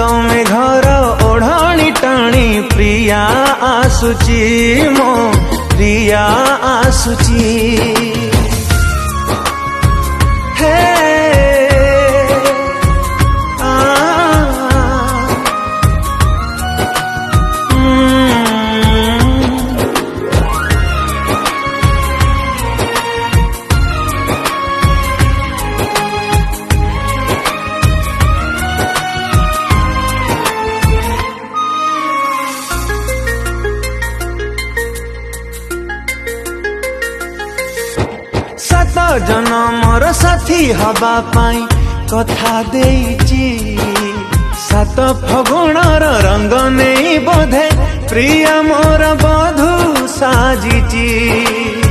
तमे घर ओढ़णी टाणी प्रिया आसुची मो प्रिया आसुची हे सात जनमर साथी हवा पाई कथा देइची सात फगुणर रंग नहीं बोधे प्रिया मोर बधू साजिची।